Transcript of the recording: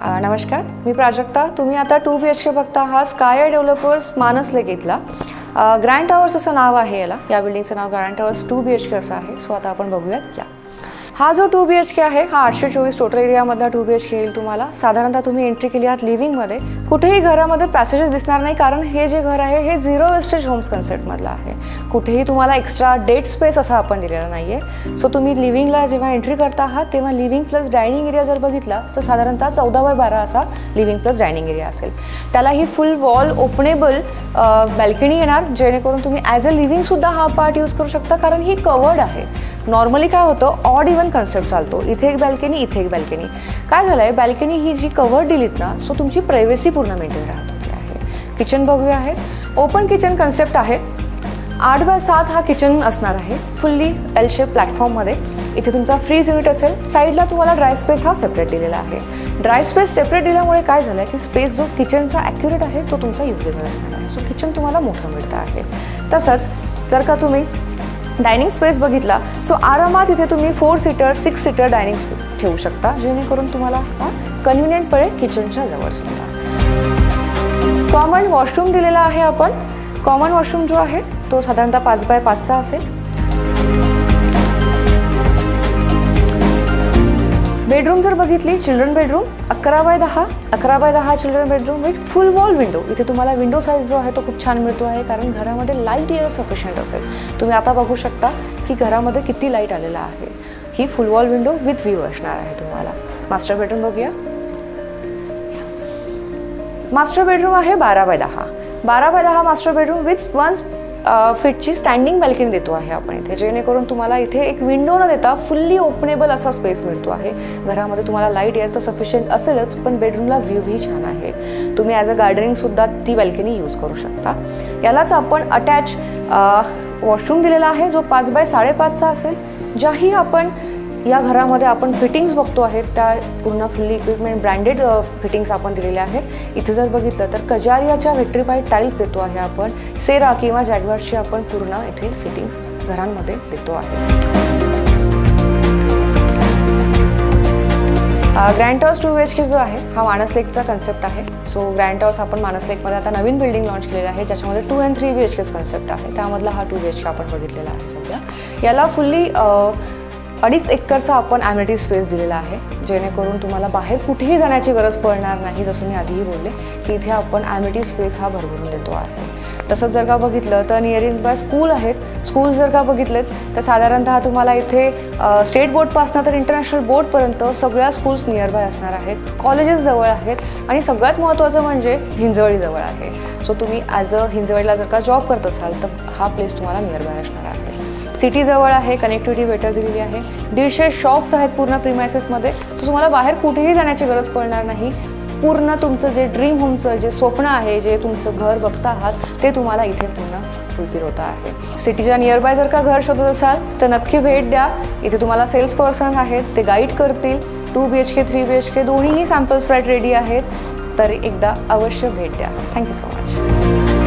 नमस्कार, मी प्राजक्ता. तुम्ही आता 2 BHK बघता आहात. स्काय डेव्हलपर्स मानस लेक इथला ग्रँड टावर्स असं नाव आहे. या बिल्डिंगचं नाव ग्रँड टावर्स 2 BHK असं आहे. सो आता आपण बघूयात. हा जो 2 BHK आहे हा 824 टोटल एरियामधला 2 BHK येईल तुम्हाला. साधारणतः तुम्ही एंट्री केली आहात लिव्हिंगमध्ये. कुठेही घरामध्ये पॅसेजेस दिसणार नाही, कारण हे जे घर आहे हे झिरो वेस्टेज होम्स कन्सेप्टमधलं आहे. कुठेही तुम्हाला एक्स्ट्रा डेड स्पेस असा आपण दिलेला नाही आहे. सो तुम्ही लिव्हिंगला जेव्हा एंट्री करता आहात तेव्हा लिव्हिंग प्लस डायनिंग एरिया जर बघितला तर साधारणतः 14x12 असा लिव्हिंग प्लस डायनिंग एरिया असेल. त्याला ही फुल वॉल ओपनेबल बॅल्कनी येणार, जेणेकरून तुम्ही ॲज अ लिव्हिंगसुद्धा हा पार्ट यूज करू शकता, कारण ही कवर्ड आहे. नॉर्मली काय होतं, ऑड इवन कन्सेप्ट चालतो. इथे एक बॅल्कनी, इथे एक बॅल्कनी. काय झालं आहे, बॅल्कनी ही जी कवर्ड दिलीत ना, सो तुमची प्रायव्हसी पूर्ण मेंटेन राहत होती आहे. किचन बघूया आहे. ओपन किचन कन्सेप्ट आहे. 8x7 हा किचन असणार आहे, फुल्ली एल शेप प्लॅटफॉर्ममध्ये. इथे तुमचा फ्रीज युनिट असेल. साईडला तुम्हाला ड्राय स्पेस हा सेपरेट दिलेला आहे. ड्राय स्पेस सेपरेट दिल्यामुळे काय झालं आहे की स्पेस जो किचनचा ॲक्युरेट आहे तो तुमचा युजेबल असणार आहे. सो किचन तुम्हाला मोठं मिळतं आहे. तसंच जर का तुम्ही डायनिंग स्पेस बघितला, सो आरामात इथे तुम्ही 4 सीटर 6 सीटर डायनिंग ठेवू शकता, जेणेकरून तुम्हाला हा कन्व्हिनियंट पडेल किचनच्या जवळ सुद्धा. कॉमन वॉशरूम दिलेला आहे आपण. कॉमन वॉशरूम जो आहे तो साधारणतः 5x5चा असेल. बेडरूम जर बघितली, children bedroom 11x10 children bedroom with full wall window. इथे तुम्हाला विंडो साईज जो आहे तो खूप छान मिळतो आहे, कारण घरामध्ये लाईट एअर सफिशियंट असेल. तुम्ही आता बघू शकता की घरामध्ये किती लाईट आलेला आहे. ही full wall window with view असणार आहे तुम्हाला. मास्टर बेडरूम बघूया. मास्टर बेडरूम आहे 12x10 मास्टर बेडरूम विथ 1 फीटची स्टँडिंग बॅल्कनी देतो आहे आपण इथे, जेणेकरून तुम्हाला इथे एक विंडो न देता फुल्ली ओपनेबल असा स्पेस मिळतो आहे. घरामध्ये तुम्हाला लाईट एअर तर सफिशियंट असेलच, पण बेडरूमला व्ह्यूही छान आहे. तुम्ही ॲज अ गार्डनिंगसुद्धा ती बॅल्कनी यूज करू शकता. यालाच आपण अटॅच वॉशरूम दिलेला आहे, जो 5x5.5चा असेल. ज्याही आपण या घरामध्ये आपण फिटिंग्स बघतो आहेत त्या पूर्ण फुल्ली इक्विपमेंट ब्रँडेड फिटिंग्स आपण दिलेल्या आहेत. इथे जर बघितलं तर कजारियाच्या व्हिट्रिफाईड टाईल्स देतो आहे आपण. सेरा किंवा जॅग्वारची आपण पूर्ण इथे फिटिंग्स घरांमध्ये देतो आहे. ग्रँड टावर्स 2 BHK जो आहे हा मानस लेकचा कन्सेप्ट आहे. सो ग्रँड टावर्स आपण मानस लेकमध्ये आता नवीन बिल्डिंग लॉन्च केलेलं आहे, ज्याच्यामध्ये 2 and 3 BHKच कन्सेप्ट आहे. त्यामधला हा 2 BHK आपण बघितलेला आहे सध्या. याला फुल्ली 2.5 एकरचा आपण ॲम्युनिटी स्पेस दिलेला आहे, जेणेकरून तुम्हाला बाहेर कुठेही जाण्याची गरज पडणार नाही. जसं मी आधीही बोलले की इथे आपण ॲम्युनिटी स्पेस हा भरभरून देतो आहे. तसंच जर का बघितलं तर नियरिंग बाय स्कूल आहेत. स्कूल्स जर का बघितलेत तर साधारणतः तुम्हाला इथे स्टेट बोर्डपासून तर इंटरनॅशनल बोर्डपर्यंत सगळ्या स्कूल्स नियर बाय असणार आहेत. कॉलेजेस जवळ आहेत आणि सगळ्यात महत्त्वाचं म्हणजे हिंजवडी जवळ आहे. सो तुम्ही ॲज अ हिंजवडीला जर का जॉब करत असाल तर हा प्लेस तुम्हाला नियर बाय असणार आहे. सिटी जवळ आहे, कनेक्टिव्हिटी बेटर दिलेली आहे. 150 शॉप्स आहेत पूर्ण प्रिमायसेसमध्ये. सो तुम्हाला बाहेर कुठेही जाण्याची गरज पडणार नाही. पूर्ण तुमचं जे ड्रीम होमचं जे स्वप्न आहे, जे तुमचं घर बघता आहात ते तुम्हाला इथे पूर्ण फुलफिल होतं आहे. सिटीच्या नियरबाय जर का घर शोधत असाल तर नक्की भेट द्या. इथे तुम्हाला सेल्स पर्सन आहेत, ते गाईड करतील. 2 BHK 3 BHK दोन्हीही सॅम्पल्स फ्लॅट रेडी आहेत, तर एकदा अवश्य भेट द्या. Thank you so much.